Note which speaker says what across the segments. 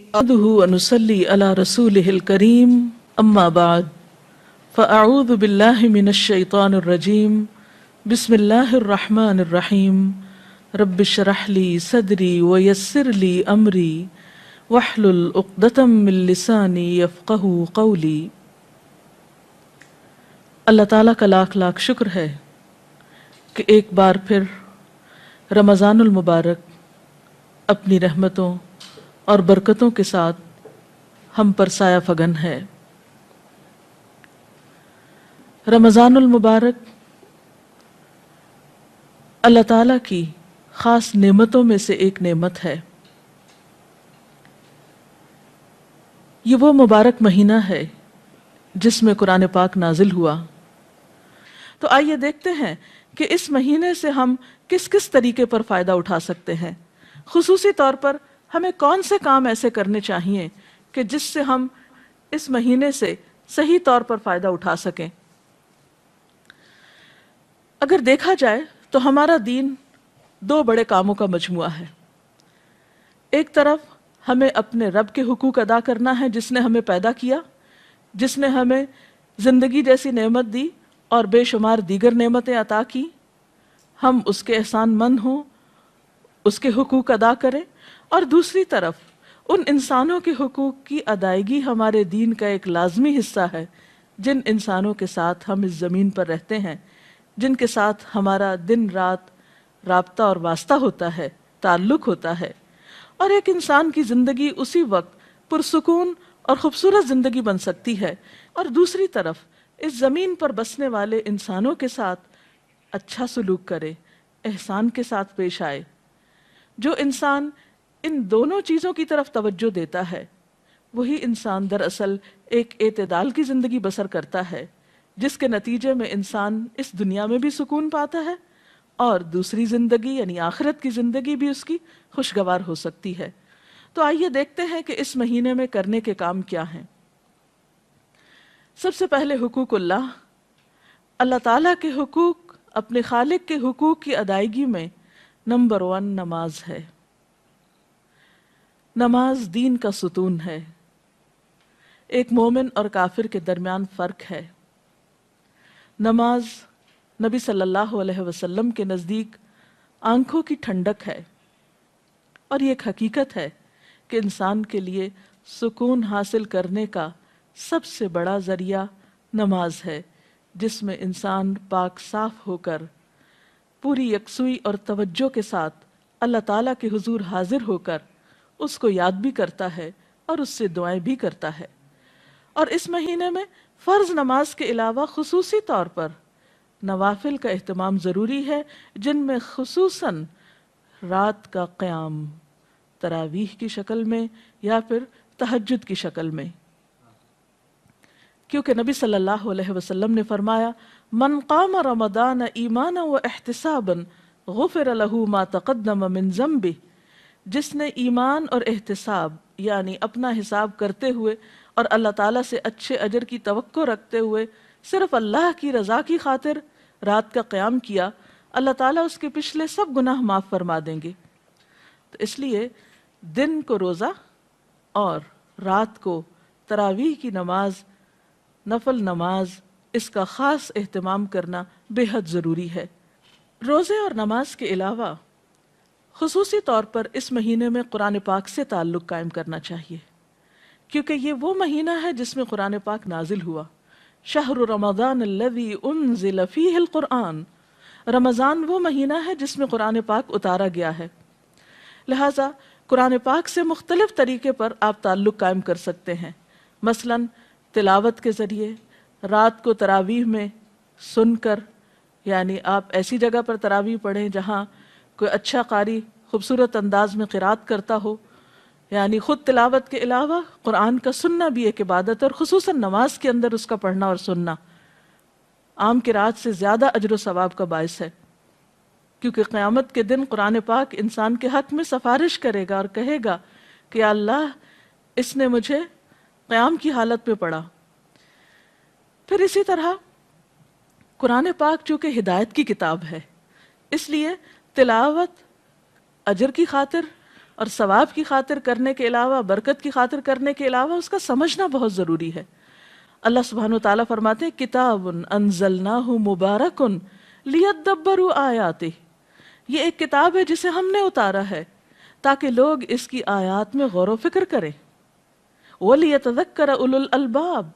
Speaker 1: نحمده ونصلي على رسوله الكريم أما بعد فأعوذ بالله من الشيطان الرجيم بسم الله الرحمن الرحيم رب اشرح لي صدري ويسر لي أمري واحلل عقدة من لساني يفقهوا قولي۔ اللہ تعالیٰ کا لاکھ لاکھ شکر ہے کہ ایک بار پھر رمضان المبارک اپنی رحمتوں اور برکتوں کے ساتھ ہم پر سایہ فگن ہے۔ رمضان المبارک اللہ تعالیٰ کی خاص نعمتوں میں سے ایک نعمت ہے۔ یہ وہ مبارک مہینہ ہے جس میں قرآن پاک نازل ہوا۔ تو آئیے دیکھتے ہیں کہ اس مہینے سے ہم کس کس طریقے پر فائدہ اٹھا سکتے ہیں، خصوصی طور پر ہمیں کون سے کام ایسے کرنے چاہیے کہ جس سے ہم اس مہینے سے صحیح طور پر فائدہ اٹھا سکیں۔ اگر دیکھا جائے تو ہمارا دین دو بڑے کاموں کا مجموعہ ہے۔ ایک طرف ہمیں اپنے رب کے حقوق ادا کرنا ہے جس نے ہمیں پیدا کیا، جس نے ہمیں زندگی جیسی نعمت دی اور بے شمار دیگر نعمتیں عطا کی، ہم اس کے احسان مند ہوں، اس کے حقوق ادا کریں۔ اور دوسری طرف ان انسانوں کے حقوق کی ادائیگی ہمارے دین کا ایک لازمی حصہ ہے، جن انسانوں کے ساتھ ہم اس زمین پر رہتے ہیں، جن کے ساتھ ہمارا دن رات رابطہ اور واسطہ ہوتا ہے، تعلق ہوتا ہے۔ اور ایک انسان کی زندگی اسی وقت پرسکون اور خوبصورت زندگی بن سکتی ہے، اور دوسری طرف اس زمین پر بسنے والے انسانوں کے ساتھ اچھا سلوک کرے، احسان کے ساتھ پیش آئے۔ جو انسان ان دونوں چیزوں کی طرف توجہ دیتا ہے وہی انسان دراصل ایک اعتدال کی زندگی بسر کرتا ہے، جس کے نتیجے میں انسان اس دنیا میں بھی سکون پاتا ہے اور دوسری زندگی یعنی آخرت کی زندگی بھی اس کی خوشگوار ہو سکتی ہے۔ تو آئیے دیکھتے ہیں کہ اس مہینے میں کرنے کے کام کیا ہیں۔ سب سے پہلے حقوق اللہ تعالیٰ کے حقوق، اپنے خالق کے حقوق کی ادائیگی میں نمبر 1 نماز ہے۔ نماز دین کا ستون ہے، ایک مومن اور کافر کے درمیان فرق ہے۔ نماز نبی صلی اللہ علیہ وسلم کے نزدیک آنکھوں کی ٹھنڈک ہے، اور یہ ایک حقیقت ہے کہ انسان کے لیے سکون حاصل کرنے کا سب سے بڑا ذریعہ نماز ہے، جس میں انسان پاک صاف ہو کر پوری یکسوئی اور توجہ کے ساتھ اللہ تعالیٰ کے حضور حاضر ہو کر اس کو یاد بھی کرتا ہے اور اس سے دعائیں بھی کرتا ہے۔ اور اس مہینے میں فرض نماز کے علاوہ خصوصی طور پر نوافل کا اہتمام ضروری ہے، جن میں خصوصاً رات کا قیام تراویح کی شکل میں یا پھر تہجد کی شکل میں، کیونکہ نبی صلی اللہ علیہ وسلم نے فرمایا من قام رمضان ایمانا و احتسابا غفر له ما تقدم من ذنبه، جس نے ایمان اور احتساب یعنی اپنا حساب کرتے ہوئے اور اللہ تعالیٰ سے اچھے اجر کی توقع رکھتے ہوئے صرف اللہ کی رضا کی خاطر رات کا قیام کیا، اللہ تعالیٰ اس کے پچھلے سب گناہ معاف فرما دیں گے۔ تو اس لیے دن کو روزہ اور رات کو تراویح کی نماز، نفل نماز، اس کا خاص اہتمام کرنا بے حد ضروری ہے۔ روزے اور نماز کے علاوہ خصوصی طور پر اس مہینے میں قرآن پاک سے تعلق قائم کرنا چاہیے، کیونکہ یہ وہ مہینہ ہے جس میں قرآن پاک نازل ہوا۔ شہر رمضان الذی انزل فیہ القرآن، رمضان وہ مہینہ ہے جس میں قرآن پاک اتارا گیا ہے، لہٰذا قرآن پاک سے مختلف طریقے پر آپ تعلق قائم کر سکتے ہیں، مثلاً تلاوت کے ذریعے، رات کو تراویح میں سن کر، یعنی آپ ایسی جگہ پر تراویح پڑھیں جہاں کوئی اچھا قاری خوبصورت انداز میں قرات کرتا ہو، یعنی خود تلاوت کے علاوہ قرآن کا سننا بھی ایک عبادت ہے، اور خصوصاً نماز کے اندر اس کا پڑھنا اور سننا عام قرات سے زیادہ اجر و ثواب کا باعث ہے، کیونکہ قیامت کے دن قرآن پاک انسان کے حق میں سفارش کرے گا اور کہے گا کہ یا اللہ اس نے مجھے قیام کی حالت میں پڑھا۔ پھر اسی طرح قرآن پاک چونکہ ہدایت کی کتاب ہے، اس لیے تلاوت اجر کی خاطر اور ثواب کی خاطر کرنے کے علاوہ، برکت کی خاطر کرنے کے علاوہ اس کا سمجھنا بہت ضروری ہے۔ اللہ سبحانہ وتعالیٰ فرماتے ہیں کتاب انزلناہ مبارک لیدبروا آیاتہ، یہ ایک کتاب ہے جسے ہم نے اتارا ہے تاکہ لوگ اس کی آیات میں غور و فکر کریں، وَلِيَتَذَكَّرَ أُولُو الْأَلْبَابِ،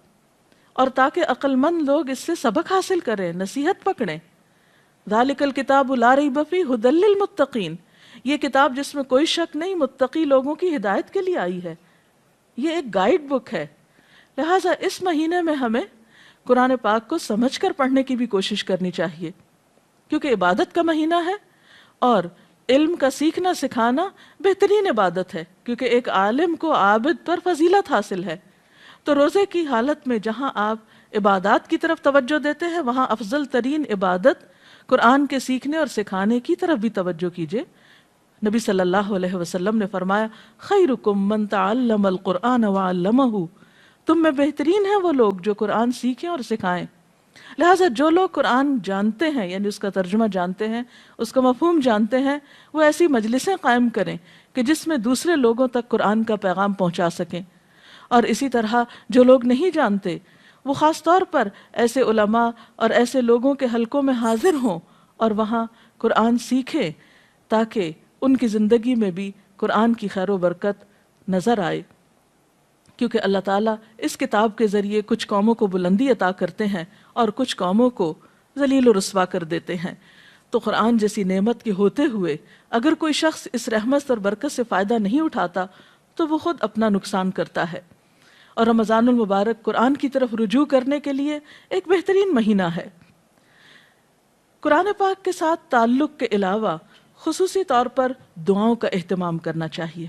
Speaker 1: اور تاکہ عقل مند لوگ اس سے سبق حاصل کریں، نصیحت پکڑیں۔ ذَلِكَ الْكِتَابُ لَا رَيْبَ فِيهِ هُدًى لِّلْمُتَّقِينَ، یہ کتاب جس میں کوئی شک نہیں، متقی لوگوں کی ہدایت کے لیے آئی ہے، یہ ایک گائیڈ بک ہے۔ لہٰذا اس مہینے میں ہمیں قرآن پاک کو سمجھ کر پڑھنے کی بھی کوشش کرنی چاہیے، کیونکہ عبادت کا مہینہ ہے اور علم کا سیکھنا سکھانا بہترین عبادت ہے، کیونکہ ایک عالم کو عابد پر فضیلت حاصل ہے۔ تو روزے کی حالت میں جہاں آپ عبادات کی طرف توجہ دیتے ہیں، وہاں افضل ترین عبادت قرآن کے سیکھنے اور سکھانے کی طرف بھی توجہ کیجیے۔ نبی صلی اللہ علیہ وسلم نے فرمایا خیرکم من تعلم القرآن وعلمہ، تم میں بہترین ہیں وہ لوگ جو قرآن سیکھیں اور سکھائیں۔ لہٰذا جو لوگ قرآن جانتے ہیں، یعنی اس کا ترجمہ جانتے ہیں، اس کا مفہوم جانتے ہیں، وہ ایسی مجلسیں قائم کریں کہ جس میں دوسرے لوگوں تک قرآن کا پیغام پہنچا سکیں۔ اور اسی طرح جو لوگ نہیں جانتے وہ خاص طور پر ایسے علماء اور ایسے لوگوں کے حلقوں میں حاضر ہوں اور وہاں قرآن سیکھیں تاکہ ان کی زندگی میں بھی قرآن کی خیر و برکت نظر آئے، کیونکہ اللہ تعالیٰ اس کتاب کے ذریعے کچھ قوموں کو بلندی عطا کرتے ہیں اور کچھ قوموں کو ذلیل و رسوا کر دیتے ہیں۔ تو قرآن جیسی نعمت کے ہوتے ہوئے اگر کوئی شخص اس رحمت اور برکت سے فائدہ نہیں اٹھاتا تو وہ خود اپنا نقصان کرتا ہے۔ اور رمضان المبارک قرآن کی طرف رجوع کرنے کے لیے ایک بہترین مہینہ ہے۔ قرآن پاک کے ساتھ تعلق کے علاوہ خصوصی طور پر دعاؤں کا اہتمام کرنا چاہیے۔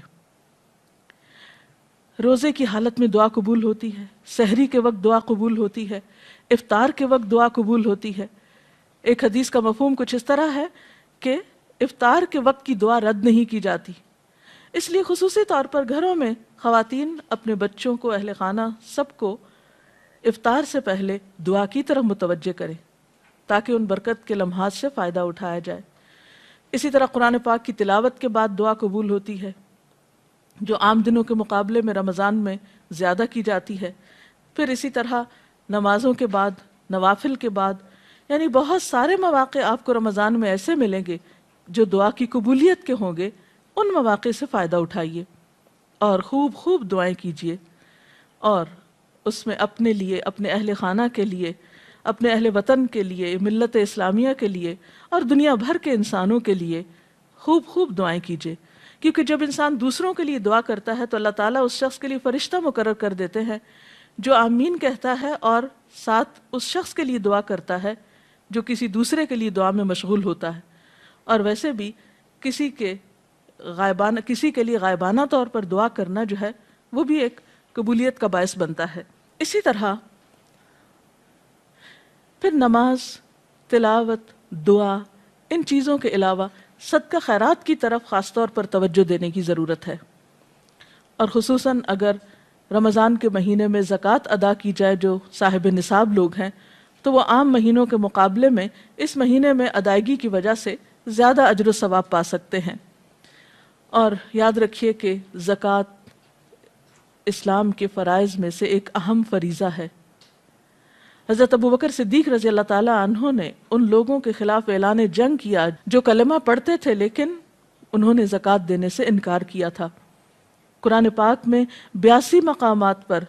Speaker 1: روزے کی حالت میں دعا قبول ہوتی ہے، سحری کے وقت دعا قبول ہوتی ہے، افطار کے وقت دعا قبول ہوتی ہے۔ ایک حدیث کا مفہوم کچھ اس طرح ہے کہ افطار کے وقت کی دعا رد نہیں کی جاتی، اس لیے خصوصی طور پر گھروں میں خواتین اپنے بچوں کو، اہل خانہ سب کو افطار سے پہلے دعا کی طرف متوجہ کریں تاکہ ان برکت کے لمحات سے فائدہ اٹھایا جائے۔ اسی طرح قرآن پاک کی تلاوت کے بعد دعا قبول ہوتی ہے، جو عام دنوں کے مقابلے میں رمضان میں زیادہ کی جاتی ہے۔ پھر اسی طرح نمازوں کے بعد، نوافل کے بعد، یعنی بہت سارے مواقع آپ کو رمضان میں ایسے ملیں گے جو دعا کی قبولیت کے ہوں گے۔ ان مواقع سے فائدہ اٹھائیے اور خوب خوب دعائیں کیجیے، اور اس میں اپنے لیے، اپنے اہل خانہ کے لیے، اپنے اہل وطن کے لیے، ملت اسلامیہ کے لیے اور دنیا بھر کے انسانوں کے لیے خوب خوب دعائیں کیجیے، کیونکہ جب انسان دوسروں کے لیے دعا کرتا ہے تو اللہ تعالیٰ اس شخص کے لیے فرشتہ مقرر کر دیتے ہیں جو آمین کہتا ہے اور ساتھ اس شخص کے لیے دعا کرتا ہے جو کسی دوسرے کے لیے دعا میں مشغول ہوتا ہے۔ اور ویسے بھی کسی کے لیے غائبانہ طور پر دعا کرنا جو ہے وہ بھی ایک قبولیت کا باعث بنتا ہے۔ اسی طرح پھر نماز، تلاوت، دعا، ان چیزوں کے علاوہ صدقہ خیرات کی طرف خاص طور پر توجہ دینے کی ضرورت ہے، اور خصوصاً اگر رمضان کے مہینے میں زکوٰۃ ادا کی جائے جو صاحب نصاب لوگ ہیں تو وہ عام مہینوں کے مقابلے میں اس مہینے میں ادائیگی کی وجہ سے زیادہ اجر و ثواب پا سکتے ہیں۔ اور یاد رکھیے کہ زکوٰۃ اسلام کے فرائض میں سے ایک اہم فریضہ ہے۔ حضرت ابوبکر صدیق رضی اللہ تعالیٰ عنہ نے ان لوگوں کے خلاف اعلان جنگ کیا جو کلمہ پڑھتے تھے لیکن انہوں نے زکوٰۃ دینے سے انکار کیا تھا۔ قرآن پاک میں 82 مقامات پر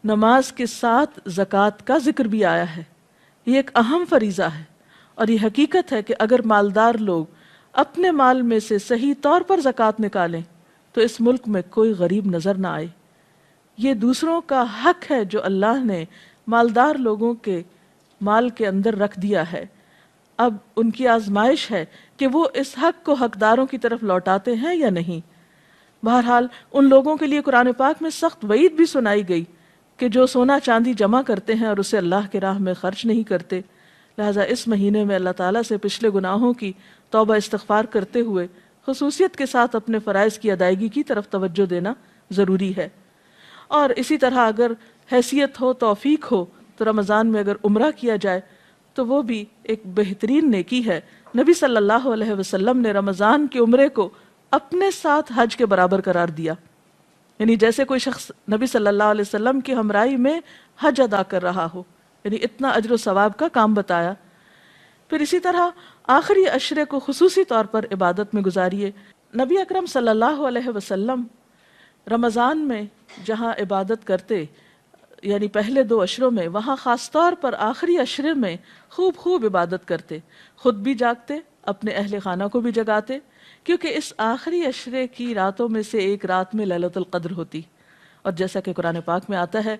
Speaker 1: نماز کے ساتھ زکوٰۃ کا ذکر بھی آیا ہے۔ یہ ایک اہم فریضہ ہے، اور یہ حقیقت ہے کہ اگر مالدار لوگ اپنے مال میں سے صحیح طور پر زکوٰۃ نکالیں تو اس ملک میں کوئی غریب نظر نہ آئے۔ یہ دوسروں کا حق ہے جو اللہ نے مالدار لوگوں کے مال کے اندر رکھ دیا ہے۔ اب ان کی آزمائش ہے کہ وہ اس حق کو حقداروں کی طرف لوٹاتے ہیں یا نہیں۔ بہرحال ان لوگوں کے لیے قرآن پاک میں سخت وعید بھی سنائی گئی کہ جو سونا چاندی جمع کرتے ہیں اور اسے اللہ کی راہ میں خرچ نہیں کرتے۔ لہٰذا اس مہینے میں اللہ تعالیٰ سے پچھلے گناہوں کی توبہ استغفار کرتے ہوئے خصوصیت کے ساتھ اپنے فرائض کی ادائیگی کی طرف توجہ دینا ضروری ہے۔ اور اسی طرح اگر حیثیت ہو، توفیق ہو تو رمضان میں اگر عمرہ کیا جائے تو وہ بھی ایک بہترین نیکی ہے۔ نبی صلی اللہ علیہ وسلم نے رمضان کے عمرے کو اپنے ساتھ حج کے برابر قرار دیا. یعنی جیسے کوئی شخص نبی صلی اللہ علیہ وسلم کی ہمراہی میں حج ادا کر رہا ہو، یعنی اتنا اجر و ثواب کا کام بتایا. پھر اسی طرح آخری عشرے کو خصوصی طور پر عبادت میں گزاریے. نبی اکرم صلی اللہ علیہ وسلم رمضان میں جہاں عبادت کرتے، یعنی پہلے 2 عشروں میں، وہاں خاص طور پر آخری عشرے میں خوب عبادت کرتے، خود بھی جاگتے، اپنے اہل خانہ کو بھی جگاتے، کیونکہ اس آخری عشرے کی راتوں میں سے ایک رات میں لیلۃ القدر ہوتی. اور جیسا کہ قرآن پاک میں آتا ہے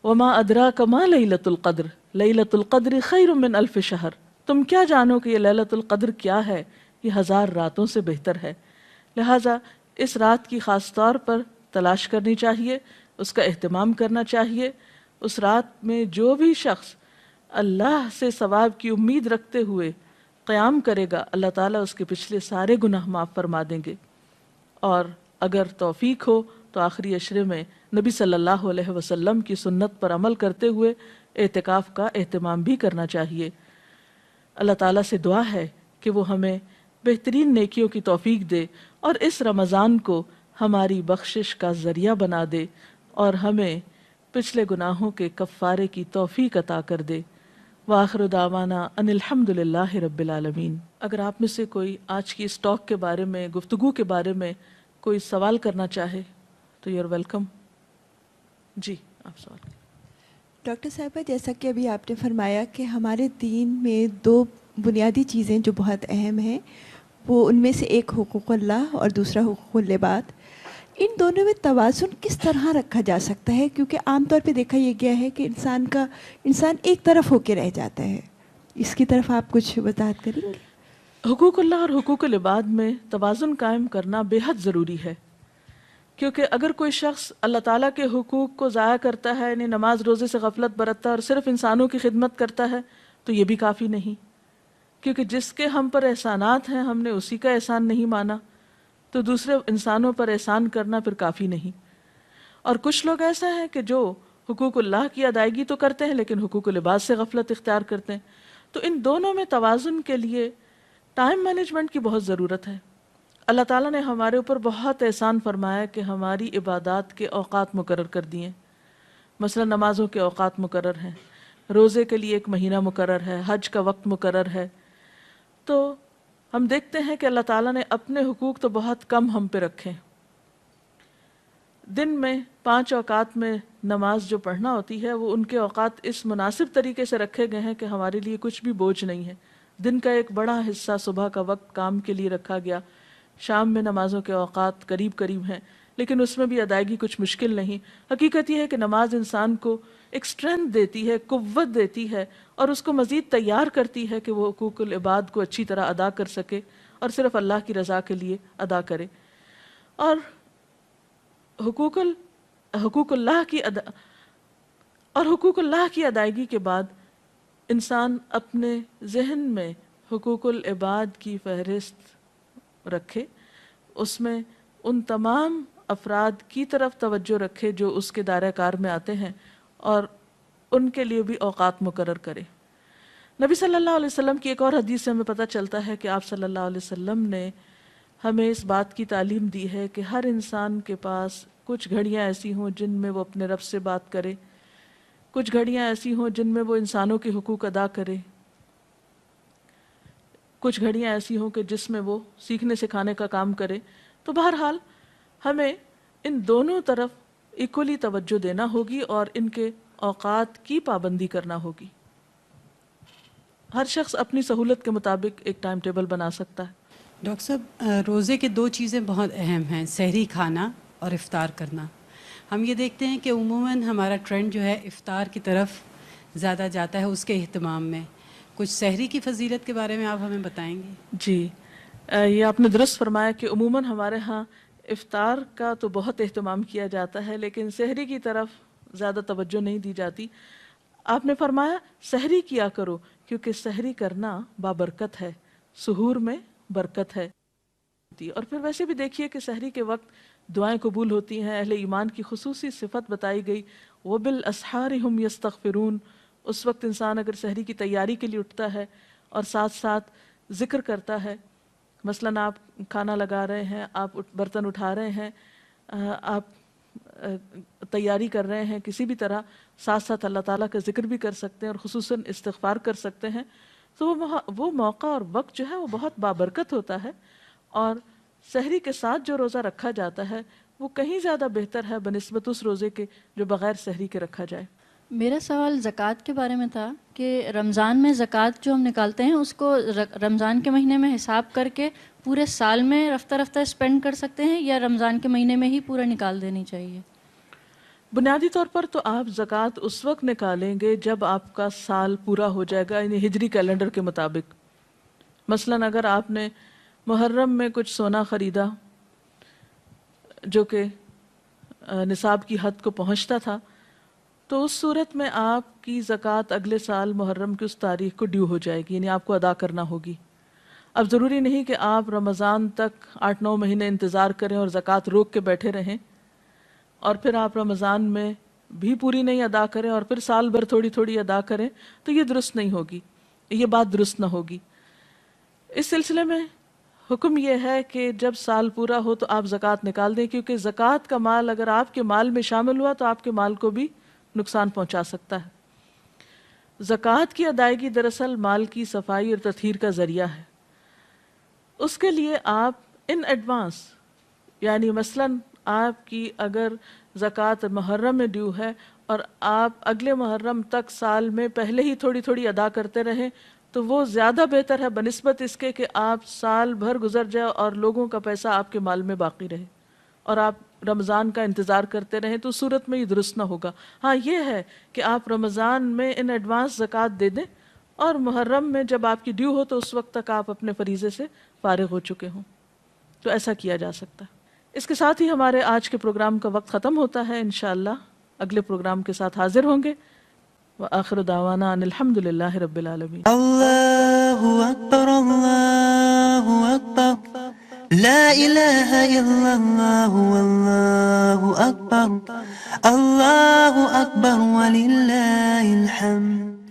Speaker 1: وَمَا أَدْرَاكَ مَا لَيْلَةُ الْقَدْرِ لَيْلَةُ الْقَدْرِ خَيْرٌ مِّنْ أَلْفِ شَهْرٍ. تم کیا جانو کہ یہ لیلۃ القدر کیا ہے؟ یہ 1000 راتوں سے بہتر ہے. لہٰذا اس رات کی خاص طور پر تلاش کرنی چاہیے، اس کا اہتمام کرنا چاہیے. اس رات میں جو بھی شخص اللہ سے ثواب کی امید رکھتے ہوئے قیام کرے گا، اللہ تعالیٰ اس کے پچھلے سارے گناہ معاف فرما دیں گے. اور اگر توفیق ہو تو آخری عشرے میں نبی صلی اللہ علیہ وسلم کی سنت پر عمل کرتے ہوئے اعتکاف کا اہتمام بھی کرنا چاہیے. اللہ تعالیٰ سے دعا ہے کہ وہ ہمیں بہترین نیکیوں کی توفیق دے اور اس رمضان کو ہماری بخشش کا ذریعہ بنا دے اور ہمیں پچھلے گناہوں کے کفارے کی توفیق عطا کر دے. وآخر دعوانا ان الحمد للہ رب العالمین. اگر آپ میں سے کوئی آج کی اس ٹاک کے بارے میں، گفتگو کے بارے میں کوئی سوال کرنا چاہے تو یو آر ویلکم. جی آپ سوال کریں.
Speaker 2: ڈاکٹر صاحبہ، جیسا کہ ابھی آپ نے فرمایا کہ ہمارے دین میں 2 بنیادی چیزیں جو بہت اہم ہیں، وہ ان میں سے ایک حقوق اللہ اور دوسرا حقوق العباد. ان دونوں میں توازن کس طرح رکھا جا سکتا ہے؟ کیونکہ عام طور پہ دیکھا یہ گیا ہے کہ انسان ایک طرف ہو کے رہ جاتا ہے. اس کی طرف آپ کچھ وضاحت کریں گے؟
Speaker 1: حقوق اللہ اور حقوق العباد میں توازن قائم کرنا بے حد ضروری ہے، کیونکہ اگر کوئی شخص اللہ تعالیٰ کے حقوق کو ضائع کرتا ہے، یعنی نماز روزے سے غفلت برتتا ہے اور صرف انسانوں کی خدمت کرتا ہے، تو یہ بھی کافی نہیں. کیونکہ جس کے ہم پر احسانات ہیں ہم نے اسی کا احسان نہیں مانا، تو دوسرے انسانوں پر احسان کرنا پھر کافی نہیں. اور کچھ لوگ ایسا ہیں کہ جو حقوق اللہ کی ادائیگی تو کرتے ہیں لیکن حقوق العباد سے غفلت اختیار کرتے ہیں. تو ان دونوں میں توازن کے لیے ٹائم مینجمنٹ کی بہت ضرورت ہے. اللہ تعالیٰ نے ہمارے اوپر بہت احسان فرمایا کہ ہماری عبادات کے اوقات مقرر کر دیے. مثلا نمازوں کے اوقات مقرر ہیں، روزے کے لیے ایک مہینہ مقرر ہے، حج کا وقت مقرر ہے. تو ہم دیکھتے ہیں کہ اللہ تعالیٰ نے اپنے حقوق تو بہت کم ہم پہ رکھے. دن میں 5 اوقات میں نماز جو پڑھنا ہوتی ہے وہ ان کے اوقات اس مناسب طریقے سے رکھے گئے ہیں کہ ہمارے لیے کچھ بھی بوجھ نہیں ہے. دن کا ایک بڑا حصہ صبح کا وقت کام کے لیے رکھا گیا، شام میں نمازوں کے اوقات قریب قریب ہیں لیکن اس میں بھی ادائیگی کچھ مشکل نہیں. حقیقت یہ ہے کہ نماز انسان کو ایک اسٹرینتھ دیتی ہے، قوت دیتی ہے اور اس کو مزید تیار کرتی ہے کہ وہ حقوق العباد کو اچھی طرح ادا کر سکے اور صرف اللہ کی رضا کے لیے ادا کرے. اور حقوق اللہ کی ادائیگی کے بعد انسان اپنے ذہن میں حقوق العباد کی فہرست رکھے، اس میں ان تمام افراد کی طرف توجہ رکھے جو اس کے دائرہ کار میں آتے ہیں اور ان کے لیے بھی اوقات مقرر کرے. نبی صلی اللہ علیہ وسلم کی ایک اور حدیث سے ہمیں پتہ چلتا ہے کہ آپ صلی اللہ علیہ وسلم نے ہمیں اس بات کی تعلیم دی ہے کہ ہر انسان کے پاس کچھ گھڑیاں ایسی ہوں جن میں وہ اپنے رب سے بات کرے، کچھ گھڑیاں ایسی ہوں جن میں وہ انسانوں کے حقوق ادا کرے، کچھ گھڑیاں ایسی ہوں کہ جس میں وہ سیکھنے سکھانے کا کام کرے. تو بہرحال ہمیں ان دونوں طرف ایکولی توجہ دینا ہوگی اور ان کے اوقات کی پابندی کرنا ہوگی. ہر شخص اپنی سہولت کے مطابق ایک ٹائم ٹیبل بنا سکتا ہے.
Speaker 3: ڈاکٹر صاحب، روزے کے 2 چیزیں بہت اہم ہیں، سحری کھانا اور افطار کرنا. ہم یہ دیکھتے ہیں کہ عموماً ہمارا ٹرینڈ جو ہے افطار کی طرف زیادہ جاتا ہے، اس کے اہتمام میں. کچھ سحری کی فضیلت کے بارے میں آپ ہمیں بتائیں گے؟
Speaker 1: جی، یہ آپ نے درست فرمایا کہ عموماً ہمارے ہاں افطار کا تو بہت اہتمام کیا جاتا ہے لیکن سحری کی طرف زیادہ توجہ نہیں دی جاتی. آپ نے فرمایا سحری کیا کرو کیونکہ سحری کرنا بابرکت ہے، سحور میں برکت ہے. اور پھر ویسے بھی دیکھیے کہ سحری کے وقت دعائیں قبول ہوتی ہیں. اہل ایمان کی خصوصی صفت بتائی گئی، وَبِالْأَسْحَارِ هُمْ يَسْتَغْفِرُونَ. اس وقت انسان اگر سحری کی تیاری کے لیے اٹھتا ہے اور ساتھ ساتھ ذکر کرتا ہے مثلاً آپ کھانا لگا رہے ہیں، آپ برتن اٹھا رہے ہیں، آپ تیاری کر رہے ہیں کسی بھی طرح، ساتھ ساتھ اللہ تعالیٰ کا ذکر بھی کر سکتے ہیں اور خصوصاً استغفار کر سکتے ہیں، تو وہ موقع اور وقت جو ہے وہ بہت بابرکت ہوتا ہے. اور سحری کے ساتھ جو روزہ رکھا جاتا ہے وہ کہیں زیادہ بہتر ہے بنسبت اس روزے کے جو بغیر سحری کے رکھا جائے.
Speaker 4: میرا سوال زکوٰۃ کے بارے میں تھا کہ رمضان میں زکوٰۃ جو ہم نکالتے ہیں اس کو رمضان کے مہینے میں حساب کر کے پورے سال میں رفتہ رفتہ اسپینڈ کر سکتے ہیں یا رمضان کے مہینے میں ہی پورا نکال دینی چاہیے؟
Speaker 1: بنیادی طور پر تو آپ زکوٰۃ اس وقت نکالیں گے جب آپ کا سال پورا ہو جائے گا، یعنی ہجری کیلنڈر کے مطابق. مثلاً اگر آپ نے محرم میں کچھ سونا خریدا جو کہ نصاب کی حد کو پہنچتا تھا، تو اس صورت میں آپ کی زکوٰۃ اگلے سال محرم کی اس تاریخ کو ڈیو ہو جائے گی، یعنی آپ کو ادا کرنا ہوگی. اب ضروری نہیں کہ آپ رمضان تک 8-9 مہینے انتظار کریں اور زکوٰۃ روک کے بیٹھے رہیں اور پھر آپ رمضان میں بھی پوری نہیں ادا کریں اور پھر سال بھر تھوڑی تھوڑی ادا کریں، تو یہ درست نہیں ہوگی، یہ بات درست نہ ہوگی. اس سلسلے میں حکم یہ ہے کہ جب سال پورا ہو تو آپ زکوٰۃ نکال دیں، کیونکہ زکوٰۃ کا مال اگر آپ کے مال میں شامل ہوا تو آپ کے مال کو بھی نقصان پہنچا سکتا ہے. زکوٰۃ کی ادائیگی دراصل مال کی صفائی اور تطہیر کا ذریعہ ہے. اس کے لیے آپ ان ایڈوانس، یعنی مثلاً آپ کی اگر زکوٰۃ محرم میں ڈیو ہے اور آپ اگلے محرم تک سال میں پہلے ہی تھوڑی تھوڑی ادا کرتے رہیں، تو وہ زیادہ بہتر ہے بنسبت اس کے کہ آپ سال بھر گزر جائے اور لوگوں کا پیسہ آپ کے مال میں باقی رہے اور آپ رمضان کا انتظار کرتے رہیں، تو صورت میں یہ درست نہ ہوگا. ہاں یہ ہے کہ آپ رمضان میں ان ایڈوانس زکوٰۃ دے دیں اور محرم میں جب آپ کی ڈیو ہو تو اس وقت تک آپ اپنے فریضے سے فارغ ہو چکے ہوں، تو ایسا کیا جا سکتا ہے. اس کے ساتھ ہی ہمارے آج کے پروگرام کا وقت ختم ہوتا ہے. انشاءاللہ اگلے پروگرام کے ساتھ حاضر ہوں گے. وآخر دعوانا ان الحمد للہ رب العالمین.
Speaker 5: اللہ اکبر اللہ اکبر لا الہ الا اللہ واللہ اکبر اللہ اکبر وللہ الحمد.